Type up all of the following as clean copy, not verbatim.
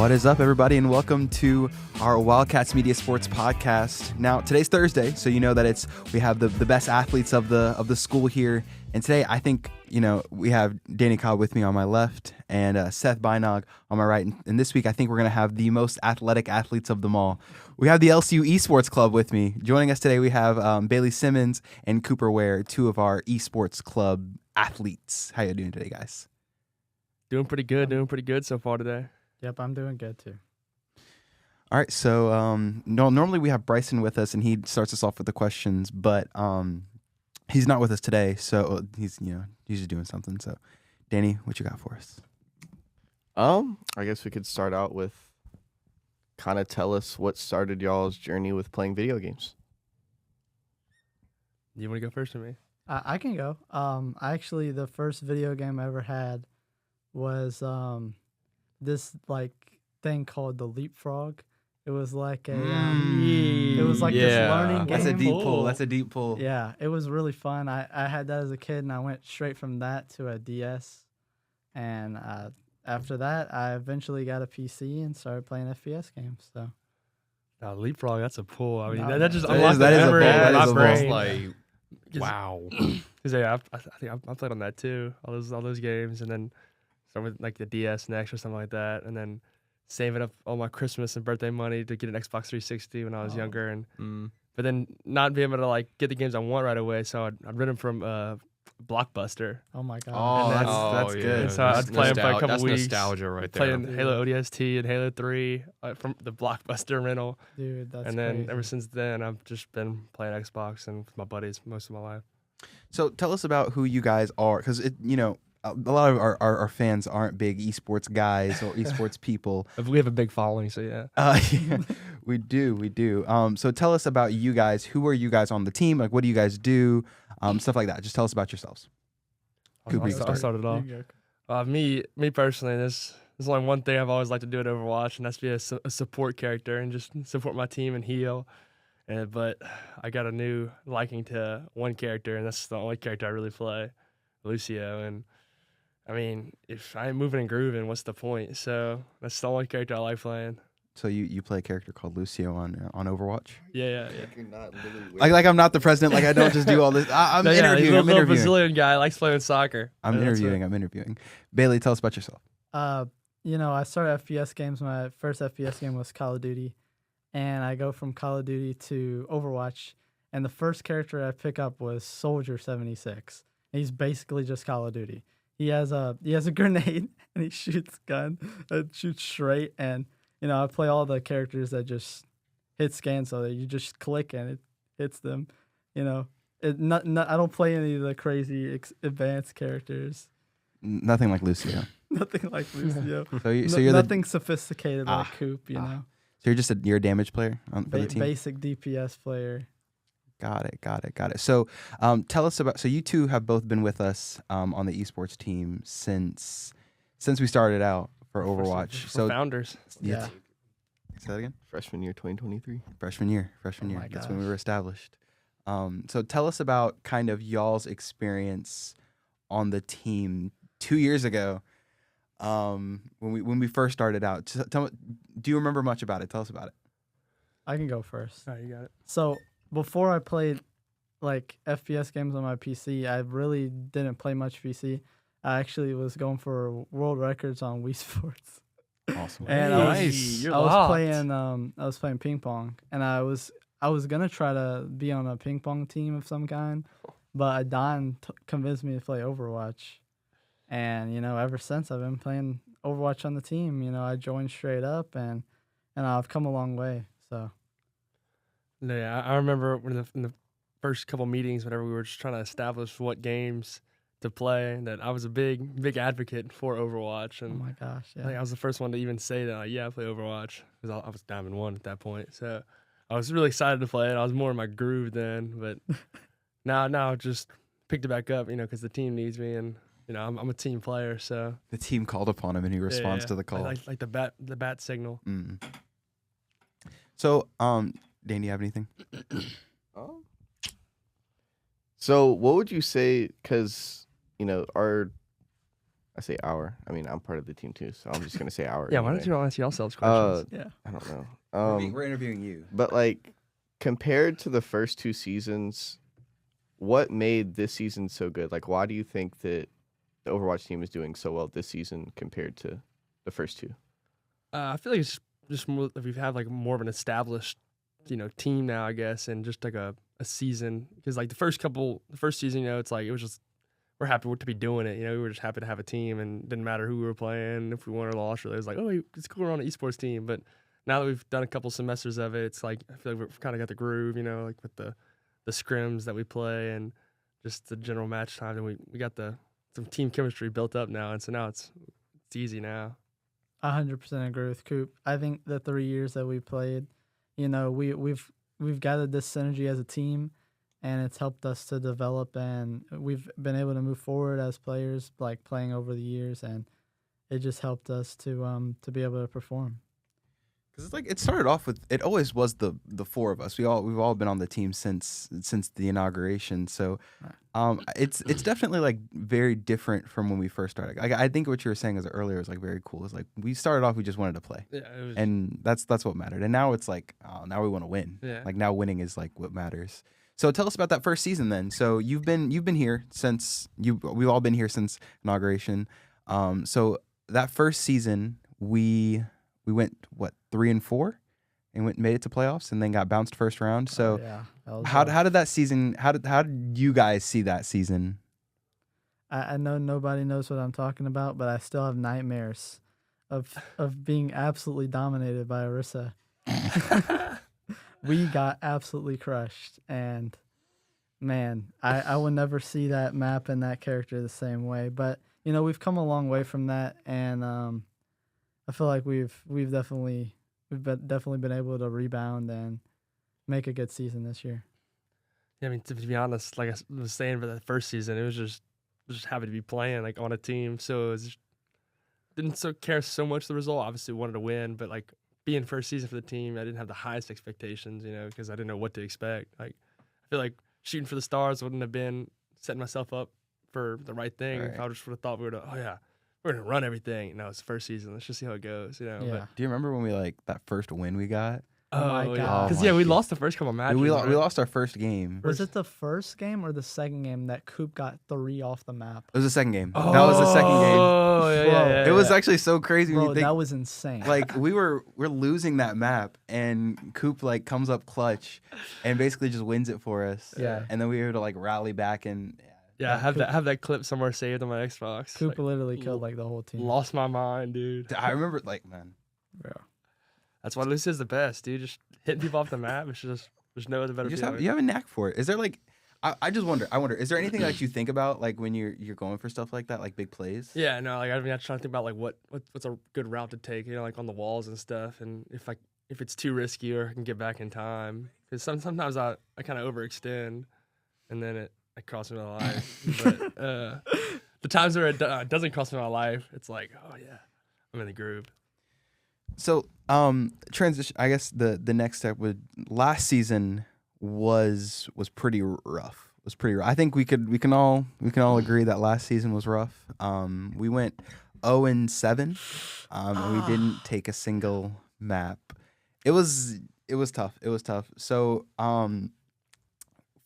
What is up, everybody, and welcome to our Wildcats Media Sports podcast. Now, today's Thursday, so you know that we have the best athletes of the school here. And today, I think, we have Danny Cobb with me on my left and Seth Beinog on my right. And this week, I think we're going to have the most athletic athletes of them all. We have the LCU E-Sports Club with me. Joining us today, we have Bailey Simmons and Cooper Ware, two of our E-Sports Club athletes. How you doing today, guys? Doing pretty good so far today. Yep, I'm doing good too. All right, so normally we have Bryson with us, and he starts us off with the questions, but he's not with us today, so he's just doing something. So, Danny, what you got for us? I guess we could start out with kind of tell us what started y'all's journey with playing video games. You want to go first or me? I can go. Actually, the first video game I ever had was this thing called the Leapfrog. It was like a this learning game. That's a deep pull. That's a deep pull. Yeah, it was really fun. I had that as a kid, and I went straight from that to a DS. And after that, I eventually got a PC and started playing FPS games. So, Leapfrog, that's a pull. I mean, No, that just that unlocked is- that is a memory pull. in That my is a brain. pull. Like, wow. Because I think I played on that too. All those games, and then start with like the DS next or something like that, and then saving up all my Christmas and birthday money to get an Xbox 360 when I was younger, and but then not being able to like get the games I want right away, so I'd rent them from Blockbuster. oh my god. Oh, And that's good. And so I'd play them for a couple That's weeks. nostalgia right there. Playing Halo ODST and Halo 3 from the Blockbuster rental. Dude, that's And then crazy. ever since then, I've just been playing Xbox and with my buddies most of my life. So tell us about who you guys are, because a lot of our fans aren't big esports guys or esports people. We have a big following, so yeah. Yeah, we do. So tell us about you guys. Who are you guys on the team? Like, what do you guys do? Stuff like that. Just tell us about yourselves. Cooper, you can I'll start. start it off. You go. Me personally, there's only one thing I've always liked to do at Overwatch, and that's be a support character and just support my team and heal. But I got a new liking to one character, and that's the only character I really play, Lucio. And I mean, if I ain't moving and grooving, what's the point? So that's the only character I like playing. So you play a character called Lucio on Overwatch? Yeah. You're not really Like I'm not the president. Like I don't just do all this. I'm interviewing. He's a I'm little interviewing. Brazilian guy, likes playing soccer. I'm interviewing. Bailey, tell us about yourself. I started FPS games. My first FPS game was Call of Duty, and I go from Call of Duty to Overwatch. And the first character I pick up was Soldier 76. He's basically just Call of Duty. He has a grenade and he shoots gun. It shoots straight, and I play all the characters that just hit scan, so that you just click and it hits them. I don't play any of the crazy advanced characters. Nothing like Lucio. Nothing like Lucio. So you're nothing sophisticated like Coop. So you're a damage player for the team. Basic DPS player. Got it. So tell us about. So you two have both been with us on the esports team since we started out for Overwatch. So founders. Yeah. Say that again. freshman year 2023. Freshman year. my That's when we gosh. were established. So tell us about kind of y'all's experience on the team 2 years ago, when we first started out. Do you remember much about it? Tell us about it. I can go first. All right, you got it. So before I played like FPS games on my PC, I really didn't play much PC. I actually was going for world records on Wii Sports. Awesome. And Nice. I was playing ping pong, and I was gonna try to be on a ping pong team of some kind, but Don convinced me to play Overwatch, and ever since I've been playing Overwatch on the team. I joined straight up, and I've come a long way. So Yeah, I remember in the first couple meetings, whenever we were just trying to establish what games to play, that I was a big advocate for Overwatch, oh and my gosh, I think I was the first one to even say that. Like, yeah, I play Overwatch because I was Diamond 1 at that point, so I was really excited to play it. I was more in my groove then, but now I just picked it back up, because the team needs me, and I'm a team player, so The team called upon him, and he responds yeah, to the call. like the bat signal. So, Dan, do you have anything? So what would you say, because, our I say our. I mean, I'm part of the team too, so I'm just gonna say our. Yeah, why don't anyway. you not ask yourselves questions? Yeah. I don't know. We're interviewing you. But like compared to the first 2 seasons, what made this season so good? Like, why do you think that the Overwatch team is doing so well this season compared to the first 2? I feel like it's just more, we've had like more of an established, team now, I guess, and just like a season. Because like the first season, it's like it was just we're happy to be doing it. We were just happy to have a team, and didn't matter who we were playing, if we won or lost. Or it was like, oh, it's cool, we're on an esports team. But now that we've done a couple semesters of it, it's like I feel like we've kind of got the groove, like with the scrims that we play and just the general match time, and we got some team chemistry built up now, and so now it's easy now. 100% agree with Coop. I think the 3 years that we played, we've gathered this synergy as a team, and it's helped us to develop, and we've been able to move forward as players, like playing over the years, and it just helped us to be able to perform. Because it's like it started off with it always was the 4 of us. We've all been on the team since the inauguration. So it's definitely like very different from when we first started. Like I think what you were saying earlier is like very cool. It's like we started off, we just wanted to play. Yeah, and that's what mattered. And now it's like now we want to win. Yeah. Like now winning is like what matters. So tell us about that first season then. So you've been here since we've all been here since inauguration. So that first season we went 3-4 and made it to playoffs and then got bounced first round. So how did that season? How did you guys see that season? I know nobody knows what I'm talking about, but I still have nightmares of being absolutely dominated by Orisa. We got absolutely crushed, and man, I will never see that map and that character the same way. But we've come a long way from that, and I feel like we've definitely been able to rebound and make a good season this year. Yeah, I mean, to be honest, like I was saying for that first season, it was just happy to be playing like on a team. So it was didn't care so much the result. Obviously, wanted to win, but like being first season for the team, I didn't have the highest expectations, because I didn't know what to expect. Like I feel like shooting for the stars wouldn't have been setting myself up for the right thing. Right. If I just would have thought we're gonna run everything. No, it's the first season. Let's just see how it goes. Yeah. But, Do you remember when we that first win we got? Oh my God. Because Oh my we God. lost the first couple matches. We right? lost our first game. Was it the first game or the second game that Coop got 3 off the map? It was the second game. That was the second game. Oh, yeah. It was actually so crazy when Bro, you think. that was insane. Like we're losing that map, and Coop comes up clutch, and basically just wins it for us. Yeah. And then we were able to rally back and. Yeah, I have that clip somewhere saved on my Xbox. Coop literally killed the whole team. Lost my mind, dude. I remember man. Bro. That's why Lucy's the best, dude. Just hitting people off the map. It's just there's no other better feeling. You have a knack for it. Is there I just wonder. Is there anything that you think about when you're going for stuff like that, like big plays? Yeah, no, I mean, I'm trying to think about what's a good route to take, like on the walls and stuff, and if it's too risky or I can get back in time, because sometimes I kind of overextend, and then it costs me my life. But the times where it doesn't cost me my life, it's like, oh yeah, I'm in the groove. So transition. I guess the next step last season was pretty rough. I think we can all agree that last season was rough. We went 0-7, and we didn't take a single map. It was tough. So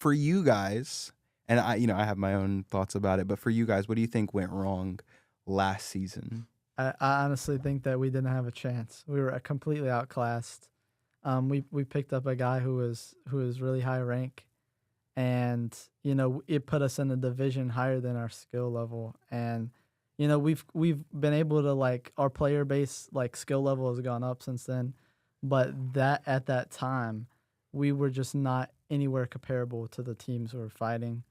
for you guys, and I have my own thoughts about it, but for you guys, what do you think went wrong last season? I honestly think that we didn't have a chance. We were completely outclassed. We picked up a guy who was really high rank, and it put us in a division higher than our skill level. And we've been able to our player base skill level has gone up since then, but at that time we were just not anywhere comparable to the teams we were fighting,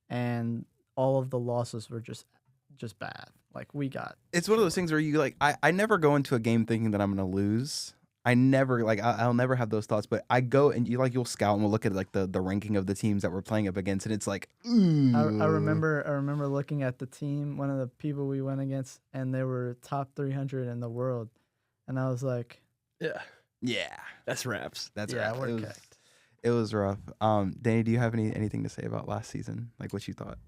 and all of the losses were just bad. It's one of those things where you I never go into a game thinking that I'm going to lose. I never I'll never have those thoughts, but I go and you'll scout and we'll look at the ranking of the teams that we're playing up against, and it's like, ooh. I remember looking at the team, one of the people we went against, and they were top 300 in the world, and I was like, yeah, That's raps. that's yeah, right. we're kicked. It was rough. Danny, do you have anything to say about last season? Like what you thought?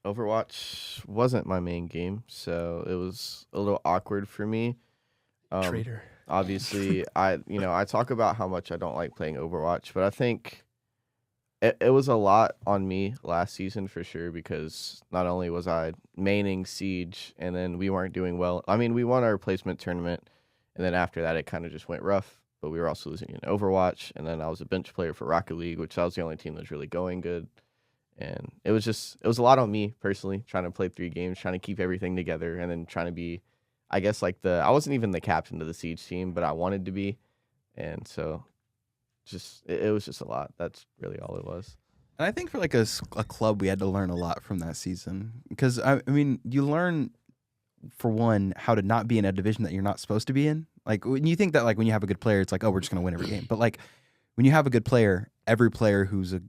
Overwatch wasn't my main game, so it was a little awkward for me. Traitor. Obviously, I talk about how much I don't like playing Overwatch, but I think it was a lot on me last season for sure, because not only was I maining Siege and then we weren't doing well. I mean, we won our placement tournament, and then after that, it kind of just went rough, but we were also losing in Overwatch, and then I was a bench player for Rocket League, which I was the only team that was really going good. And it was a lot on me personally, trying to play 3 games, trying to keep everything together, and then trying to be, I guess, like I wasn't even the captain of the Siege team, but I wanted to be. And so it was just a lot. That's really all it was. And I think for like a club, we had to learn a lot from that season. Because, I mean, you learn, for one, how to not be in a division that you're not supposed to be in. Like, when you think that, like, when you have a good player, it's like, oh, we're just going to win every game. But, like, when you have a good player, every player who's a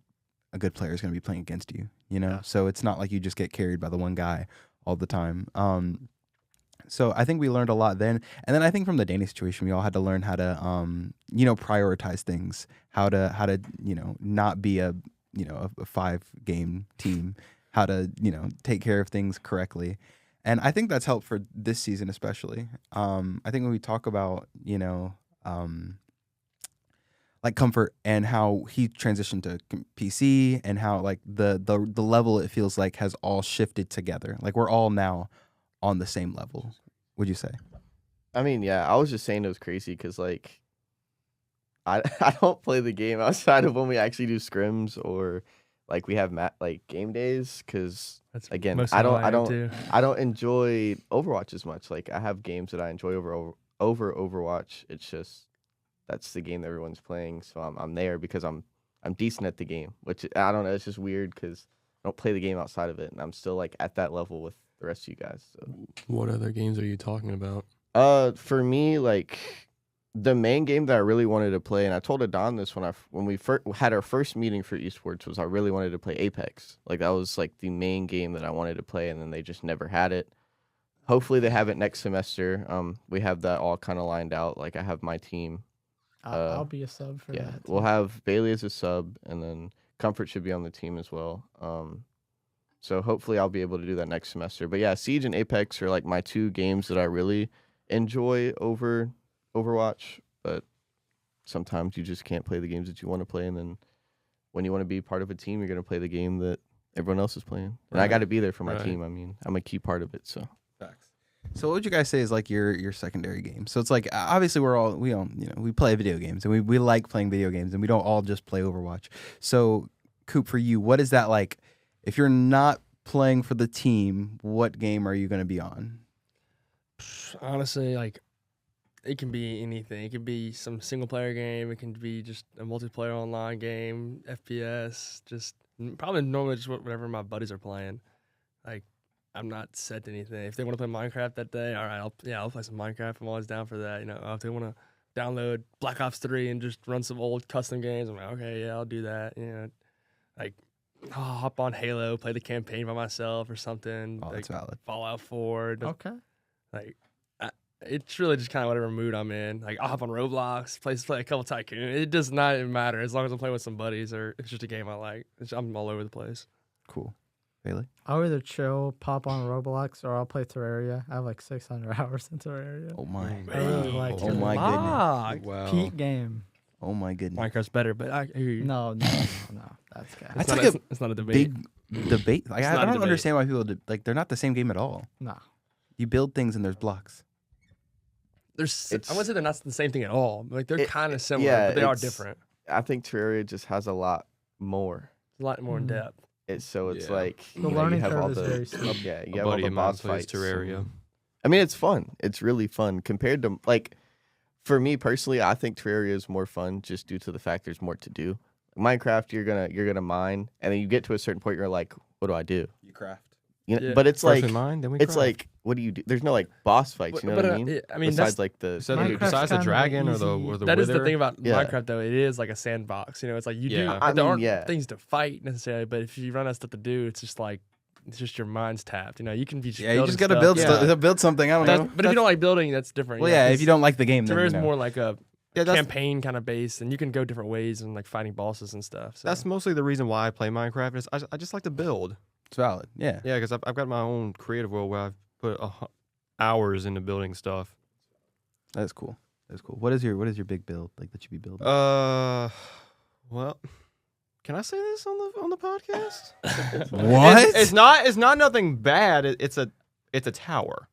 good player is going to be playing against you, you know? Yeah. So it's not like you just get carried by the one guy all the time. So I think we learned a lot then. And then I think from the Danny situation, we all had to learn how to, prioritize things, how to, not be a 5-game team, how to, take care of things correctly. And I think that's helped for this season, especially. I think when we talk about, like Comfort and how he transitioned to PC and how like the level, it feels like, has all shifted together. Like we're all now on the same level, would you say? I mean, yeah, I was just saying it was crazy because like I don't play the game outside of when we actually do scrims or like we have game days, because again, I don't enjoy Overwatch as much. Like I have games that I enjoy over Overwatch. It's just that's the game that everyone's playing, so I'm there because I'm decent at the game, which I don't know. It's just weird because I don't play the game outside of it, and I'm still like at that level with the rest of you guys. So. What other games are you talking about? For me, like the main game that I really wanted to play, and I told Adon this when we first had our first meeting for esports, was I really wanted to play Apex. Like that was like the main game that I wanted to play, and then they just never had it. Hopefully they have it next semester. We have that all kind of lined out. Like I have my team. I'll be a sub for that. Yeah, we'll have Bailey as a sub, and then Comfort should be on the team as well. So hopefully I'll be able to do that next semester. But yeah, Siege and Apex are like my 2 games that I really enjoy over Overwatch. But sometimes you just can't play the games that you want to play, and then when you want to be part of a team, you're going to play the game that everyone else is playing. And I got to be there for my team. I mean, I'm a key part of it. So. Facts. So what would you guys say is like your secondary game? So it's like obviously we all we play video games and we like playing video games, and we don't all just play Overwatch. So Coop, for you, what is that like? If you're not playing for the team, what game are you going to be on? Honestly, like it can be anything. It could be some single player game. It can be just a multiplayer online game, FPS. Just probably normally just whatever my buddies are playing. Like. I'm not set to anything. If they want to play Minecraft that day, all right, I'll play some Minecraft. I'm always down for that. If they want to download Black Ops 3 and just run some old custom games, I'm like, okay, yeah, I'll do that. Like I'll hop on Halo, play the campaign by myself or something. Oh, that's valid. Fallout 4. Okay. Like it's really just kind of whatever mood I'm in. Like I'll hop on Roblox, play a couple Tycoon. It does not matter as long as I'm playing with some buddies or it's just a game I like. I'm all over the place. Cool. Bailey? I'll either chill, pop on Roblox, or I'll play Terraria. I have like 600 hours in Terraria. Oh my! I really like Oh my goodness! Wow. Peak game. Oh my goodness! Minecraft's better, but I hear you. No, that's good. That's like it's not a debate. Big debate. Like I don't understand why people like they're not the same game at all. No. You build things and there's blocks. I wouldn't say they're not the same thing at all. Like they're kind of similar, but they are different. I think Terraria just has a lot more. A lot more in depth. It's like the learning you have curve all is very steep. Yeah, you have all the boss fights. Terraria. I mean, it's fun. It's really fun compared to like, for me personally, I think Terraria is more fun just due to the fact there's more to do. Minecraft, you're gonna mine, and then you get to a certain point, you're like, what do I do? You craft. But it's First like mine, then we it's craft. like, what do you do? There's no like boss fights. You know what I mean? Besides like the besides the dragon or the that wither. is the thing about Minecraft though. It is like a sandbox. It's like you do. There aren't things to fight necessarily, but if you run out of stuff to do, it's just your mind's tapped. You can be you just gotta build something. I don't know. But if you don't like building, that's different. Well, yeah, if you don't like the game, there is then more like a campaign kind of base, and you can go different ways and like fighting bosses and stuff. So. That's mostly the reason why I play Minecraft. Is I just like to build. It's valid. Yeah. Yeah, because I've got my own creative world where I've put hours into building stuff. That's cool. That's cool. What is your big build like that you be building? Well, can I say this on the podcast? What? It's not nothing bad. It's a tower.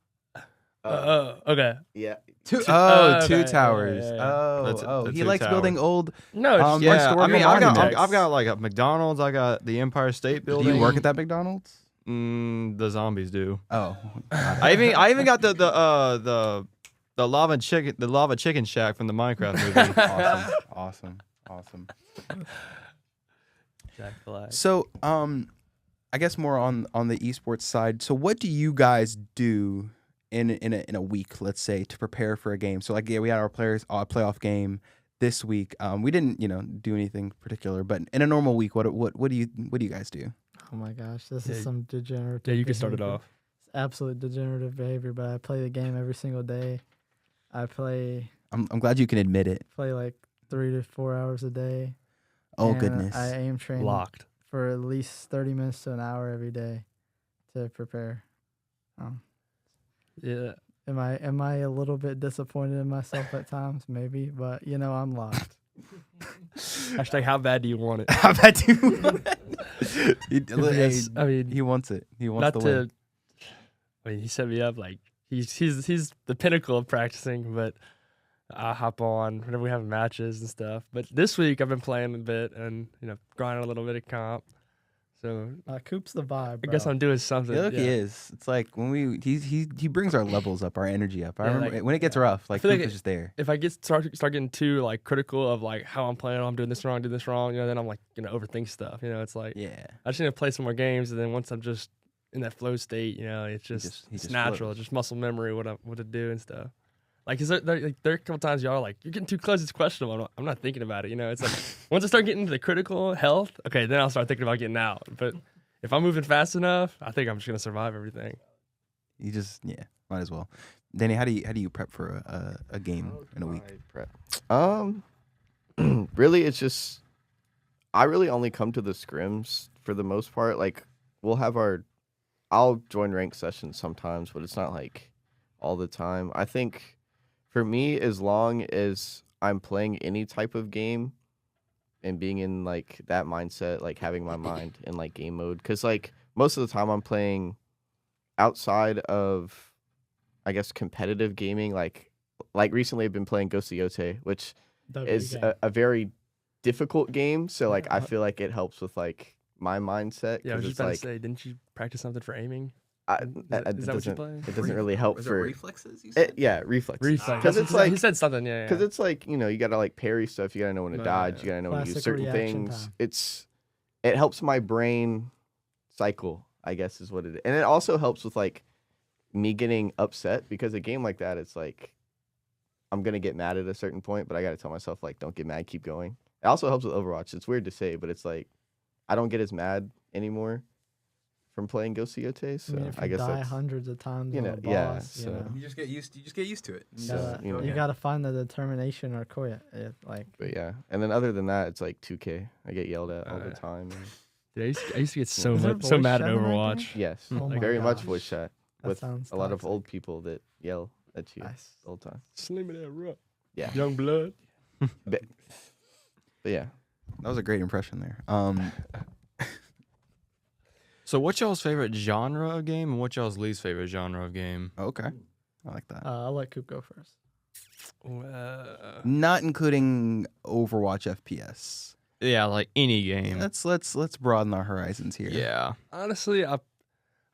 Okay. Yeah. Two okay, towers. yeah. Oh, The he two likes towers. building old. No, it's Yeah, just I I mean, monuments. I've got like a McDonald's. I got the Empire State Do Building. you work at that McDonald's? The zombies do. Oh, I even got the lava chicken shack from the Minecraft movie. awesome. Jack Black. So, I guess more on the esports side. So, what do you guys do in a week, let's say, to prepare for a game? So, like, yeah, we had our playoff game this week. We didn't, do anything particular, but in a normal week, what do you guys do? Oh my gosh, this Yeah, is some degenerative. Yeah, you can start it behavior. off. It's absolute degenerative behavior, but I play the game every single day. I play I'm glad you can admit it. like 3 to 4 hours a day. Oh and goodness. I aim train Locked. for at least 30 minutes to an hour every day to prepare. Yeah. Am I a little bit disappointed in myself at times? Maybe, but I'm locked. Hashtag how bad do you want it? How about you? Yes, I mean, He wants it. He wants not the to. win. I mean, he set me up like he's the pinnacle of practicing, but I hop on whenever we have matches and stuff. But this week I've been playing a bit and grinding a little bit of comp. So Coop's the vibe. I guess bro. I'm doing something. Look, yeah. he is. It's like when he brings our levels up, our energy up. I Yeah, remember like- when it gets rough, like feel like Coop is just there. If I start getting too like critical of like how I'm playing, I'm doing this wrong, then I'm like overthink stuff. It's like Yeah. I just need to play some more games, and then once I'm just in that flow state, it's He just just natural, flows. it's just muscle memory what to do and stuff. Like, is there are a couple times y'all are like, you're getting too close, it's questionable. I'm not thinking about it. It's like once I start getting into the critical health, okay, then I'll start thinking about getting out. But if I'm moving fast enough, I think I'm just gonna survive everything. You just might as well. Danny, how do you prep for a game in a week? Prep. Really, it's just I really only come to the scrims for the most part. Like I'll join ranked sessions sometimes, but it's not like all the time. I think for me, as long as I'm playing any type of game and being in like that mindset, like having my mind in like game mode, because like most of the time I'm playing outside of, I guess, competitive gaming. Like recently I've been playing Ghost of Yote, which is a very difficult game. So like I feel like it helps with like my mindset. Yeah, I was just it's about like to say, didn't you practice something for aiming? it Is that what you play? It doesn't really help for reflexes? You yeah, reflexes. Reflex. Because it's like he said something, yeah. because it's like you gotta like parry stuff. You gotta know when to Right, dodge. yeah. You gotta know when to use Classic certain reaction things. time. It helps my brain cycle, I guess is what it is, and it also helps with like me getting upset because a game like that, it's like I'm gonna get mad at a certain point, but I gotta tell myself like don't get mad, keep going. It also helps with Overwatch. It's weird to say, but it's like I don't get as mad anymore from playing Ghost of Yote, so if I you guess die that's hundreds of times you on know, a yeah, boss, so- You just get used to it. So, you gotta find the determination or quit. Like But yeah, and then other than that, it's like 2K. I get yelled at all the Yeah. time. And Dude, I used to get so Is there so voice mad at chat in that Overwatch. yes, Oh my very much gosh. voice chat that with sounds a lot of toxic. old people that yell at you Nice. the whole time. Slim it up. Yeah, Young blood. but yeah, That was a great impression there. So what's y'all's favorite genre of game and what's y'all's least favorite genre of game? Okay, I like that. I'll let Coop go first. Not including Overwatch FPS. Yeah, like any game. Let's broaden our horizons here. Yeah. Honestly, I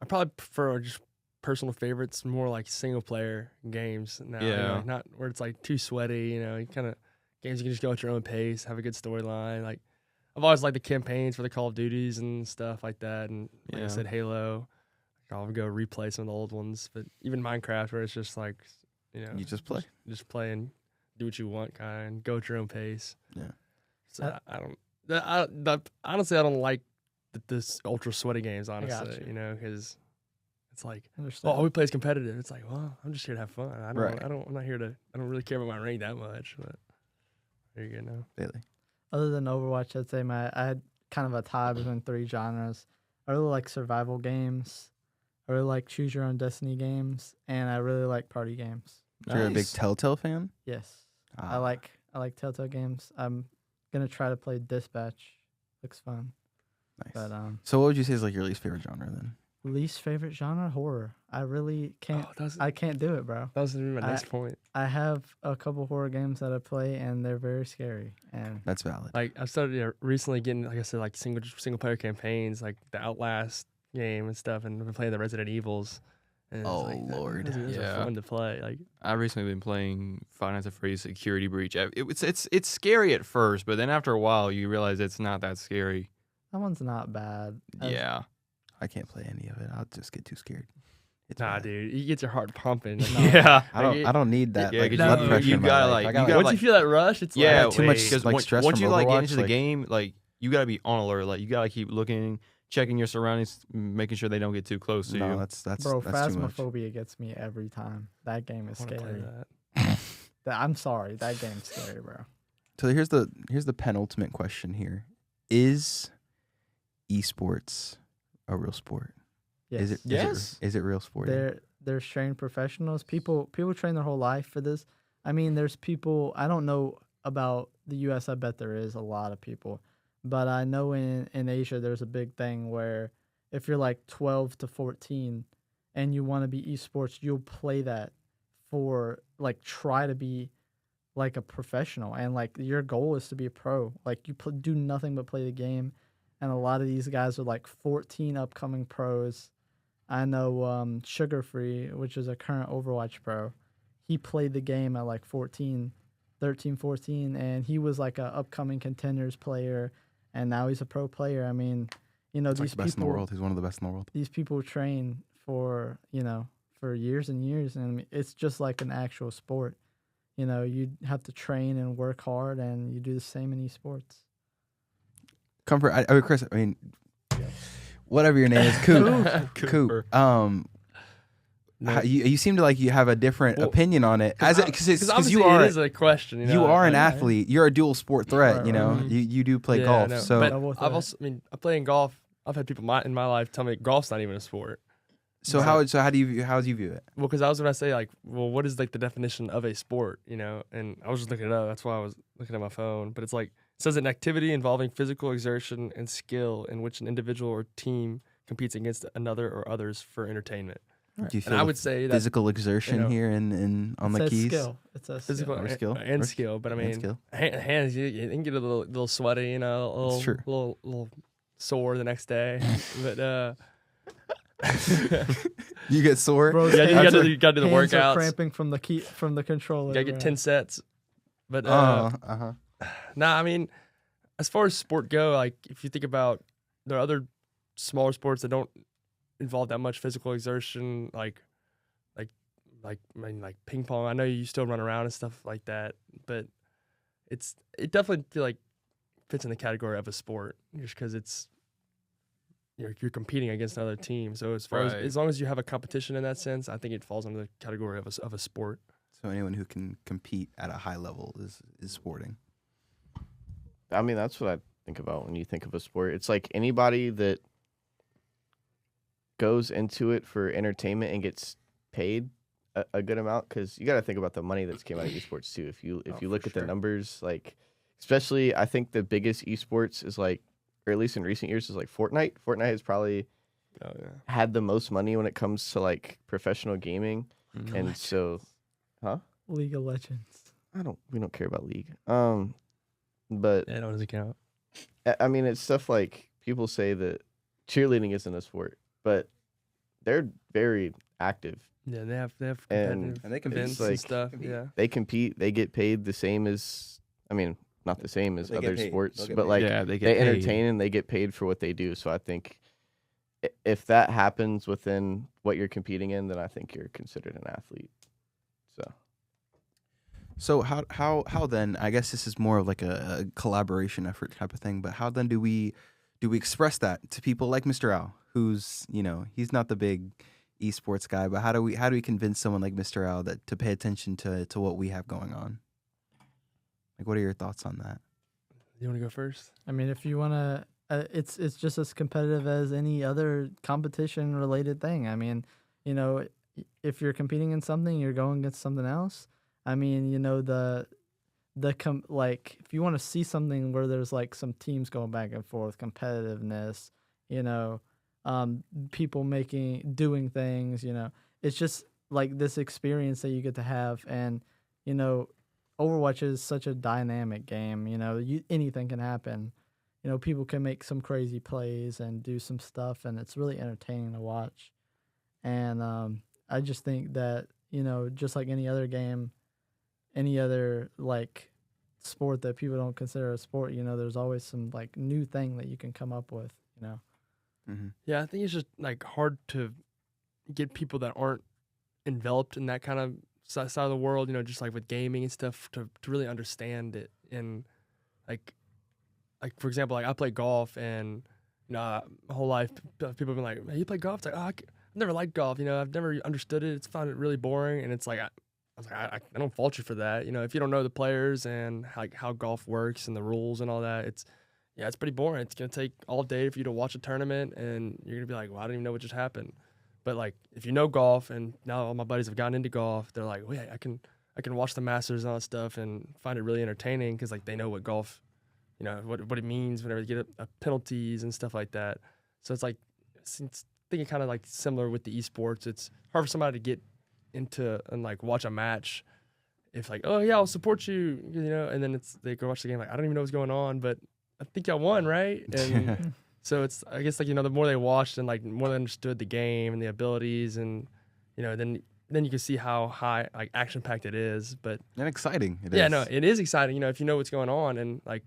probably prefer just personal favorites, more like single player games now. Yeah. Like not where it's like too sweaty. You kind of games you can just go at your own pace, have a good storyline. Like I've always liked the campaigns for the Call of Duties and stuff like that. And like I Yeah. said, Halo. I'll go replay some of the old ones, but even Minecraft, where it's just like You just play. just play and do what you want, kind of go at your own pace. Yeah. So honestly, I don't like this ultra sweaty games. Honestly, you. because it's like, Understand. oh, we play is competitive. It's like, well, I'm just here to have fun. Right. I'm not here to. I don't really care about my rank that much. But there you go. Now. Bailey. Other than Overwatch, I'd say I had kind of a tie between 3 genres. I really like survival games. I really like choose your own destiny games, and I really like party games. So you're a big Nice. Telltale fan? Yes, Ah, I like Telltale games. I'm gonna try to play Dispatch. Looks fun. nice. But So what would you say is like your least favorite genre then? least favorite genre, horror. I really can't. Oh, that I can't do it, bro. was gonna be my next point. I have a couple horror games that I play, and they're very scary. And That's valid. Like I've started recently getting, like I said, like single player campaigns, like the Outlast game and stuff, and I've been playing the Resident Evils. And it's Oh, like, Lord. those are Yeah. fun to play. Like I've recently been playing Five Nights at Freddy's Security Breach. It's scary at first, but then after a while you realize it's not that scary. that one's not bad. Yeah. I can't play any of it. I'll just get too scared. It's nah, bad. dude, you get your heart pumping. Yeah. I don't need that Yeah, like 'cause blood you- pressure. you in my gotta, life. like- I you got, gotta, Once like- you feel that rush, it's Yeah, too much because like stress once from you like get Overwatch, into the like- game, like you gotta be on alert. Like you gotta keep looking, checking your surroundings, making sure they don't get too close to no, you. that's Bro, that's too much. Phasmophobia gets me every time. That game is I wanna play scary. that. I'm sorry, that game's scary, bro. So here's the penultimate question here: is esports a real sport? Yes. Is it? Yes. Is it real sport? There's trained professionals. People train their whole life for this. I mean, there's people. I don't know about the U.S. I bet there is a lot of people, but I know in Asia there's a big thing where if you're like 12 to 14 and you want to be esports, you'll play that for like try to be like a professional, and like your goal is to be a pro. Like you do nothing but play the game, and a lot of these guys are like 14 upcoming pros. I know Sugar Free, which is a current Overwatch pro. He played the game at like 13, 14, and he was like a upcoming contenders player, and now he's a pro player. I mean, you know, It's like these the best in the people, world. He's one of the best in the world. these people train for, you know, for years and years, and it's just like an actual sport. You know, you have to train and work hard, and you do the same in esports. Comfort. I mean, Chris. I mean, whatever your name is, Coop. Cooper. Coop. You seem to like you have a different Well, opinion on it Because because you obviously are it is a question. You, know? you are an Right. athlete. You're a dual sport threat. Right, You know, right. you do play Yeah, I golf. know. So but Double I've threat. also, I mean, I play in golf. I've had people in my life tell me golf's not even a sport. how do you view it? Well, because I was going to say, like, well, what is like the definition of a sport, you know? And I was just looking it up. That's why I was looking at my phone. But it's like, it says an activity involving physical exertion and skill in which an individual or team competes against another or others for entertainment. Do you feel And I the would say that physical exertion you know, here in on It the says keys? skill. It says physical skill. Or skill. and Or- skill. But I and mean, skill. hands, you can get a little sweaty, you know, a little, true. little sore the next day. But, You get sore. Bro, yeah, you hands got are- to do the hands are workouts. cramping from the controller. You got to get bro. 10 sets. But, Uh-huh. nah, I mean, as far as sport go, like if you think about there are other smaller sports that don't involve that much physical exertion, like I mean, like ping pong. I know you still run around and stuff like that, but it definitely feel like fits in the category of a sport just because it's you're competing against another team. So as far Right. as long as you have a competition in that sense, I think it falls under the category of a sport. So anyone who can compete at a high level is sporting. I mean, that's what I think about when you think of a sport. It's like anybody that goes into it for entertainment and gets paid a good amount, because you got to think about the money that's came out of esports too. If you look at the numbers, like especially, I think the biggest esports is like, or at least in recent years, is like Fortnite. Fortnite has probably Oh yeah. had the most money when it comes to like professional gaming, Mhm. and so, League of Legends. we don't care about League. But Yeah, that doesn't count. I mean, it's stuff like people say that cheerleading isn't a sport, but they're very active. Yeah, they have And- competitive and they compete. events It's like- and stuff. compete. Yeah. They compete, they get paid the same as, I mean, not the same as They get other paid. sports, They'll get but paid. like Yeah, they get they paid. entertain and they get paid for what they do. So I think if that happens within what you're competing in, then I think you're considered an athlete. So how then? I guess this is more of like a collaboration effort type of thing. But how then do we express that to people like Mr. Al, who's he's not the big esports guy, but how do we convince someone like Mr. Al that to pay attention to what we have going on? Like, what are your thoughts on that? You want to go first? I mean, if you want to it's just as competitive as any other competition related thing. I mean, you know, if you're competing in something, you're going against something else. I mean, you know, like if you want to see something where there's like some teams going back and forth, competitiveness, you know, people doing things, you know, it's just like this experience that you get to have. And, you know, Overwatch is such a dynamic game, you know, anything can happen. You know, people can make some crazy plays and do some stuff, and it's really entertaining to watch. And I just think that, you know, just like any other game, any other like sport that people don't consider a sport, you know, there's always some like new thing that you can come up with, you know. Mm-hmm. Yeah, I think it's just like hard to get people that aren't enveloped in that kind of side of the world, you know, just like with gaming and stuff, to really understand it. And like for example, like I play golf, and you know, my whole life people have been like, "Hey, you play golf?" It's like, I've never liked golf. You know, I've never understood it. It's found it really boring. And it's like, I was like, I don't fault you for that. You know, if you don't know the players and like how golf works and the rules and all that, it's pretty boring. It's gonna take all day for you to watch a tournament, and you're gonna be like, well, I don't even know what just happened. But like, if you know golf, and now all my buddies have gotten into golf, they're like, well, yeah, I can watch the Masters and all that stuff and find it really entertaining because like they know what golf, you know, what it means whenever you get penalties and stuff like that. So it's like, I think it kind of like similar with the esports. It's hard for somebody to get into and like watch a match if like, oh yeah, I'll support you, you know, and then they go watch the game like, I don't even know what's going on, but I think y'all won, right? And so it's, I guess, like, you know, the more they watched and like more they understood the game and the abilities, and you know, then you can see how high like action packed it is. But And exciting. yeah, no, it is exciting. You know, if you know what's going on, and like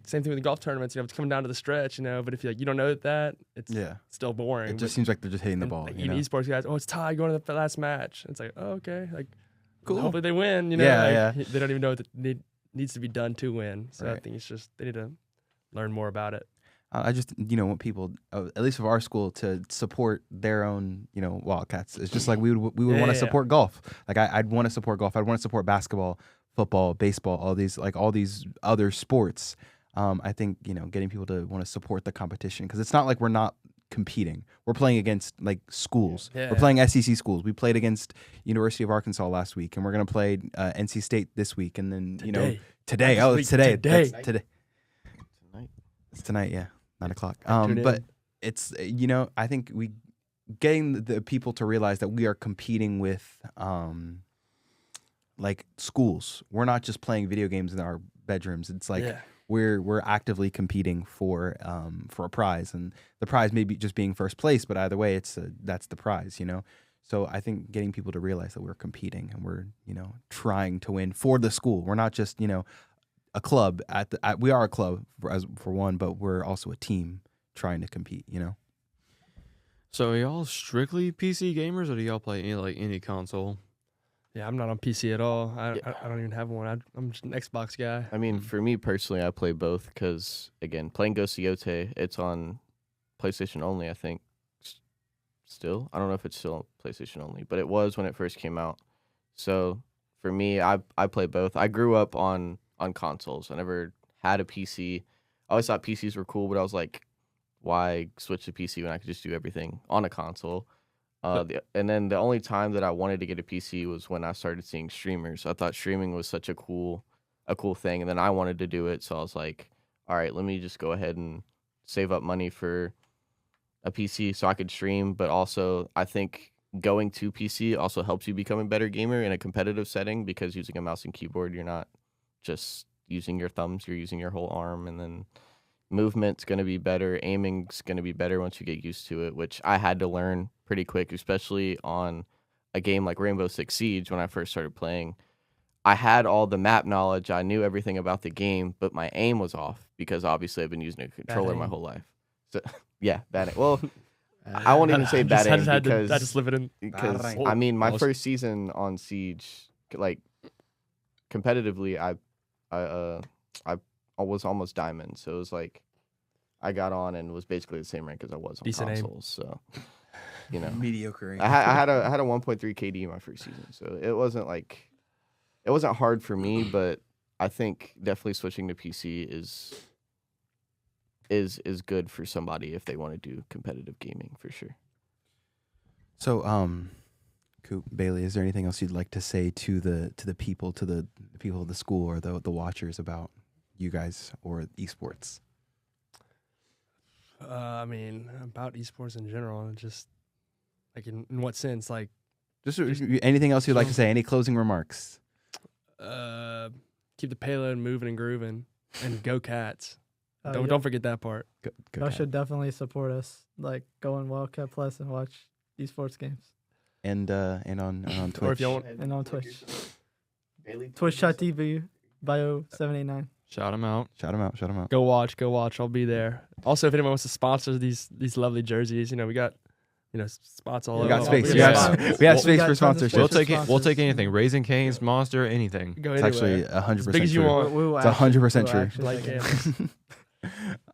same thing with the golf tournaments. You know, it's coming down to the stretch. You know, but if you don't know that, it's still boring. It just seems like they're just hitting the ball. Like, you know? esports guys, oh, it's tied going to the last match. It's like, oh, okay, like Cool. Hopefully they win. You know, Yeah, like, they don't even know what needs to be done to win. So Right. I think it's just they need to learn more about it. I just, want people, at least of our school, to support their own, Wildcats. It's just like we would want to support golf. Like I'd want to support golf. I'd want to support basketball, football, baseball, all these other sports. I think, getting people to want to support the competition, because it's not like we're not competing. We're playing against like schools. Yeah. We're playing SEC schools. We played against University of Arkansas last week, and we're going to play NC State this week. And then, today. Oh, it's today. Today. That's today. Tonight. It's tonight, yeah. 9:00. But it's, I think getting the people to realize that we are competing with like schools. We're not just playing video games in our bedrooms. It's like we're actively competing for a prize, and the prize may be just being first place, but either way, that's the prize, So I think getting people to realize that we're competing and we're trying to win for the school. We're not just a club we are a club for one, but we're also a team trying to compete, So are y'all strictly PC gamers, or do y'all play any console? Yeah, I'm not on PC at all. I don't even have one. I'm just an Xbox guy. I mean, for me personally, I play both because, again, playing Ghost of Yotei, it's on PlayStation only, I think. Still? I don't know if it's still on PlayStation only, but it was when it first came out. So for me, I play both. I grew up on consoles. I never had a PC. I always thought PCs were cool, but I was like, why switch to PC when I could just do everything on a console? And then the only time that I wanted to get a PC was when I started seeing streamers. I thought streaming was such a cool thing, and then I wanted to do it, so I was like, all right, let me just go ahead and save up money for a PC so I could stream. But also, I think going to PC also helps you become a better gamer in a competitive setting, because using a mouse and keyboard, you're not just using your thumbs, you're using your whole arm, and then movement's going to be better, aiming's going to be better once you get used to it, which I had to learn pretty quick, especially on a game like Rainbow Six Siege. When I first started playing, I had all the map knowledge, I knew everything about the game, but my aim was off, because obviously I've been using a controller my whole life. So yeah, bad aim. Well, I won't even say bad aim, because I just live it in. because I mean, my first season on Siege, like competitively, I was almost diamond, so it was like I got on and was basically the same rank as I was on Decent consoles. aim. So mediocre. I had a 1.3 KD my first season, so it wasn't hard for me, but I think definitely switching to PC is is good for somebody if they want to do competitive gaming for sure. So, Coop, Bailey, is there anything else you'd like to say to the people, to the people of the school or the watchers about you guys or esports? I mean, about esports in general, and just like in what sense? Like, Just anything else you'd like to say? Any closing remarks? keep the payload moving and grooving, and go Cats. Yeah. Don't forget that part. Go Y'all Cat. should definitely support us. Like, go on Wildcat Plus and watch esports games. And on Twitch. Or if y'all want, And on Twitch. Twitch.tv, bio789. Shout them out. Shout them out. go watch. I'll be there. Also, if anyone wants to sponsor these lovely jerseys, we got spots all We over. got space. We We got have spots. we have We space got for tons of sponsorship. We'll space. take it. We'll take anything. Raising Cane's, Monster, anything. Go It's anywhere. actually 100% As big as you true. want. We will It's actually- 100% we will true. actually Like take it.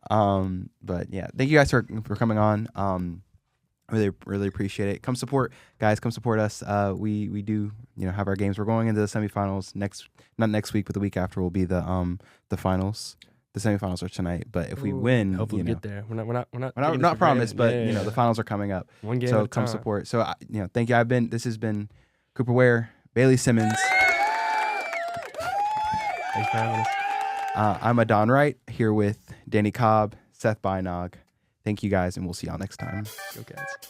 cameras. But yeah, thank you guys for coming on. Really appreciate it. Come support, guys. Come support us. We do have our games. We're going into the semifinals not next week, but the week after will be the finals. The semifinals are tonight, but if we Ooh. win, Hopefully, we get there. We're not taking this not for promised, but granted. Yeah. the finals are coming up. One game. So at a come time. support. So thank you. This has been Cooper Ware, Bailey Simmons. Thanks for having us. I'm Adon Wright here with Danny Cobb, Seth Bynog. Thank you guys, and we'll see y'all next time. Go Cats.